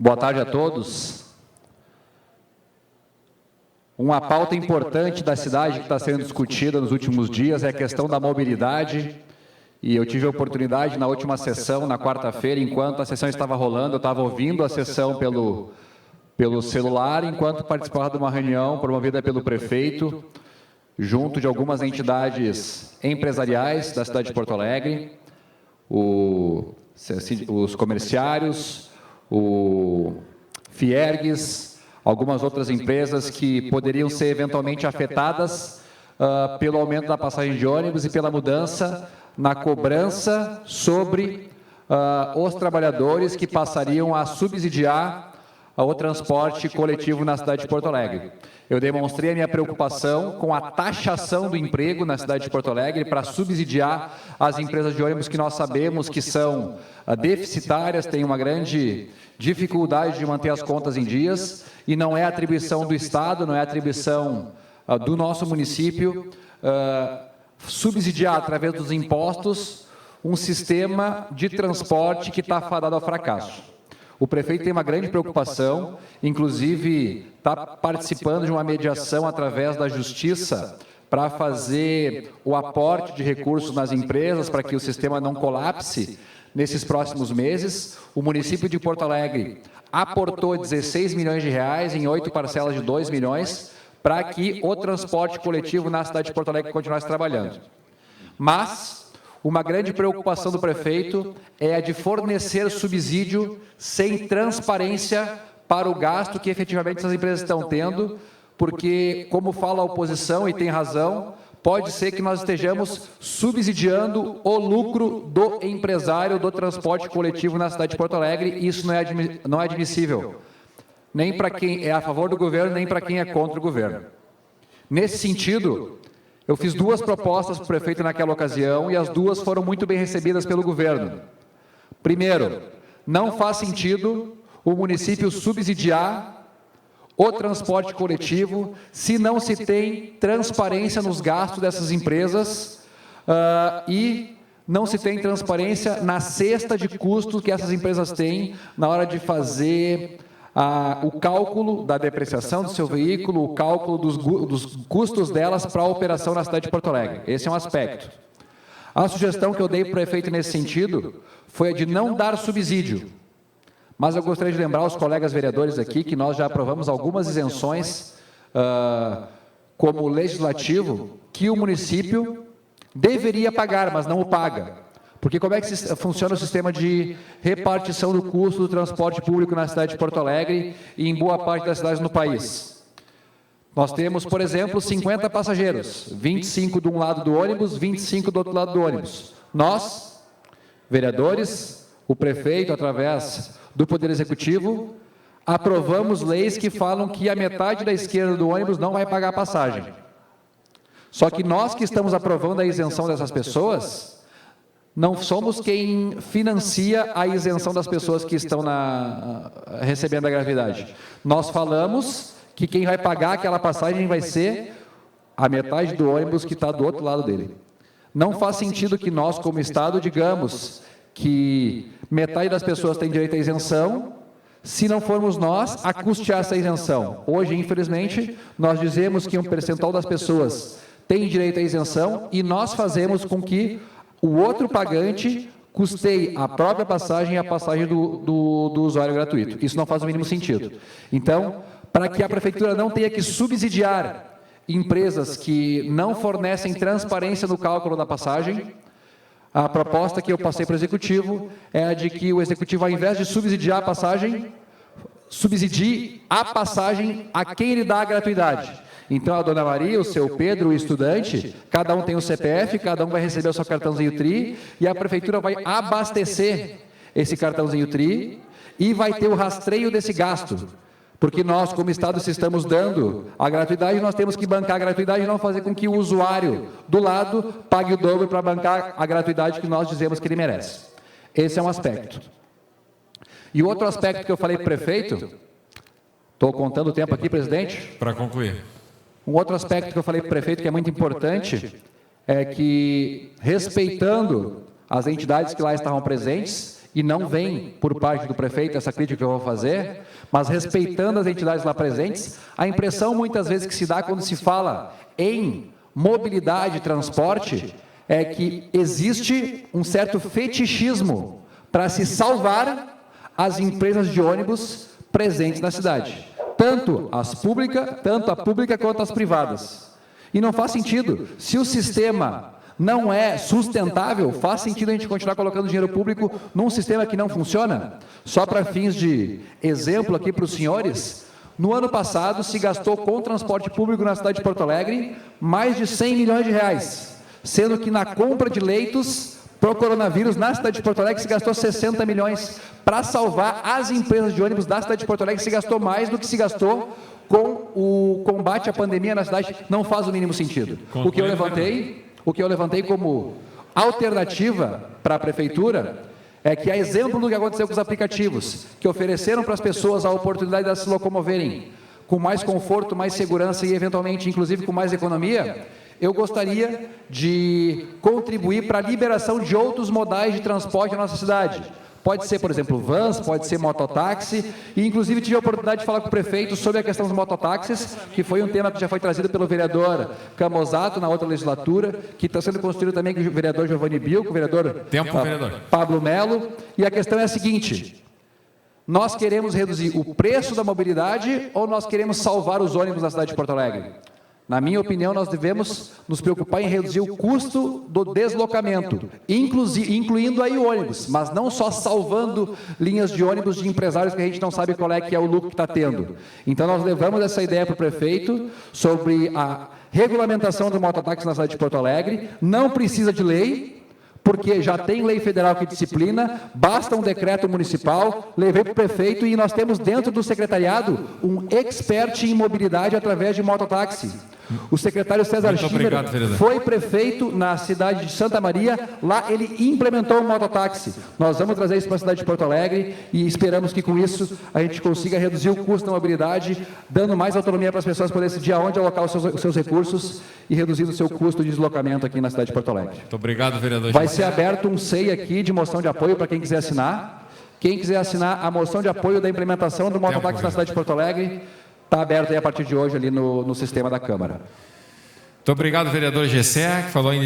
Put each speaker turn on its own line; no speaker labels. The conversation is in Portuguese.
Boa tarde a todos. Uma pauta importante da cidade que está sendo discutida nos últimos dias é a questão da mobilidade. E eu tive a oportunidade na última sessão, na quarta-feira, enquanto a sessão estava rolando, eu estava ouvindo a sessão pelo celular, enquanto participava de uma reunião promovida pelo prefeito, junto de algumas entidades empresariais da cidade de Porto Alegre, os comerciários, o Fiergues, algumas outras empresas que poderiam ser eventualmente afetadas pelo aumento da passagem de ônibus e pela mudança na cobrança sobre os trabalhadores que passariam a subsidiar o transporte coletivo na cidade de Porto Alegre. Eu demonstrei a minha preocupação com a taxação do emprego na cidade de Porto Alegre para subsidiar as empresas de ônibus que nós sabemos que são deficitárias, têm uma grande dificuldade de manter as contas em dias, e não é atribuição do Estado, não é atribuição do nosso município subsidiar através dos impostos um sistema de transporte que está fadado ao fracasso. O prefeito tem uma grande preocupação, inclusive está participando de uma mediação através da Justiça para fazer o aporte de recursos nas empresas para que o sistema não colapse nesses próximos meses. O município de Porto Alegre aportou 16 milhões de reais em 8 parcelas de 2 milhões para que o transporte coletivo na cidade de Porto Alegre continuasse trabalhando. Mas uma grande preocupação do prefeito é a de fornecer subsídio sem transparência para o gasto que efetivamente essas empresas estão tendo, porque, como fala a oposição, e tem razão, pode ser que nós estejamos subsidiando o lucro do empresário do transporte coletivo na cidade de Porto Alegre, e isso não é admissível, nem para quem é a favor do governo, nem para quem é contra o governo. Nesse sentido, eu fiz 2 propostas para o prefeito naquela ocasião e as 2 foram muito bem recebidas pelo governo. Primeiro, não faz sentido o município subsidiar o transporte coletivo se não se tem transparência nos gastos dessas empresas e não se tem transparência na cesta de custos que essas empresas têm na hora de fazer o cálculo da depreciação do seu veículo, o cálculo dos custos delas para a operação na cidade de Porto Alegre. Esse é um aspecto. A sugestão que eu dei para o prefeito nesse sentido foi a de não dar subsídio. Mas eu gostaria de lembrar aos colegas vereadores aqui que nós já aprovamos algumas isenções como legislativo que o município deveria pagar, mas não o paga. Porque como é que funciona o sistema de repartição do custo do transporte público na cidade de Porto Alegre e em boa parte das cidades no país? Nós temos, por exemplo, 50 passageiros, 25 de um lado do ônibus, 25 do outro lado do ônibus. Nós, vereadores, o prefeito, através do Poder Executivo, aprovamos leis que falam que a metade da esquerda do ônibus não vai pagar a passagem. Só que nós que estamos aprovando a isenção dessas pessoas, não somos quem financia a isenção das pessoas que estão recebendo a gratuidade. Nós falamos que quem vai pagar aquela passagem vai ser a metade do ônibus que está do outro lado dele. Não faz sentido que nós, como Estado, digamos que metade das pessoas tem direito à isenção, se não formos nós a custear essa isenção. Hoje, infelizmente, nós dizemos que um percentual das pessoas tem direito à isenção e nós fazemos com que o outro pagante custeie a própria passagem e a passagem do usuário gratuito. Isso não faz o mínimo sentido. Então, para que a prefeitura não tenha que subsidiar empresas que não fornecem transparência no cálculo da passagem, a proposta que eu passei para o Executivo é a de que o Executivo, ao invés de subsidiar a passagem, subsidie a passagem a quem lhe dá a gratuidade. Então, a dona Maria, o seu Pedro, o estudante, cada um tem o CPF, cada um vai receber o seu cartãozinho TRI, e a prefeitura vai abastecer esse cartãozinho TRI e vai ter o rastreio desse gasto. Porque nós, como Estado, se estamos dando a gratuidade, nós temos que bancar a gratuidade e não fazer com que o usuário do lado pague o dobro para bancar a gratuidade que nós dizemos que ele merece. Esse é um aspecto. E o outro aspecto que eu falei para o prefeito, estou contando o tempo aqui, presidente?
Para concluir.
Um outro aspecto que eu falei para o prefeito que é muito importante é que, respeitando as entidades que lá estavam presentes, e não vem por parte do prefeito essa crítica que eu vou fazer, mas respeitando as entidades lá presentes, a impressão muitas vezes que se dá quando se fala em mobilidade e transporte é que existe um certo fetichismo para se salvar as empresas de ônibus presentes na cidade, tanto a pública quanto as privadas. E não faz sentido. Se o sistema não é sustentável, faz sentido a gente continuar colocando dinheiro público num sistema que não funciona? Só para fins de exemplo aqui para os senhores, no ano passado se gastou com transporte público na cidade de Porto Alegre mais de 100 milhões de reais, sendo que na compra de leitos para o coronavírus na cidade de Porto Alegre se gastou 60 milhões. Para salvar as empresas de ônibus da cidade de Porto Alegre se gastou mais do que se gastou com o combate à pandemia na cidade. Não faz o mínimo sentido. O que eu levantei como alternativa para a prefeitura é que, a exemplo do que aconteceu com os aplicativos, que ofereceram para as pessoas a oportunidade de se locomoverem com mais conforto, mais segurança e, eventualmente, inclusive, com mais economia, eu gostaria de contribuir para a liberação de outros modais de transporte na nossa cidade. Pode ser, por exemplo, vans, pode ser mototáxi, e inclusive tive a oportunidade de falar com o prefeito sobre a questão dos mototáxis, que foi um tema que já foi trazido pelo vereador Camozato na outra legislatura, que está sendo construído também com o vereador Giovanni Bill, com o vereador Pablo Melo, e a questão é a seguinte: nós queremos reduzir o preço da mobilidade ou nós queremos salvar os ônibus da cidade de Porto Alegre? Na minha opinião, nós devemos nos preocupar em reduzir o custo do deslocamento, incluindo aí o ônibus, mas não só salvando linhas de ônibus de empresários que a gente não sabe qual é que é o lucro que está tendo. Então, nós levamos essa ideia para o prefeito sobre a regulamentação do mototáxi na cidade de Porto Alegre. Não precisa de lei, porque já tem lei federal que disciplina, basta um decreto municipal, levei para o prefeito e nós temos dentro do secretariado um expert em mobilidade através de mototáxi. O secretário César Schimmer foi prefeito na cidade de Santa Maria, lá ele implementou o mototáxi. Nós vamos trazer isso para a cidade de Porto Alegre e esperamos que com isso a gente consiga reduzir o custo da mobilidade, dando mais autonomia para as pessoas poderem decidir aonde alocar os seus recursos e reduzindo o seu custo de deslocamento aqui na cidade de Porto Alegre.
Muito obrigado, vereador.
Vai ser aberto um SEI aqui de moção de apoio para quem quiser assinar. Quem quiser assinar a moção de apoio da implementação do mototáxi na cidade de Porto Alegre, está aberto aí a partir de hoje ali no sistema da Câmara.
Muito obrigado, vereador Gessé, que falou em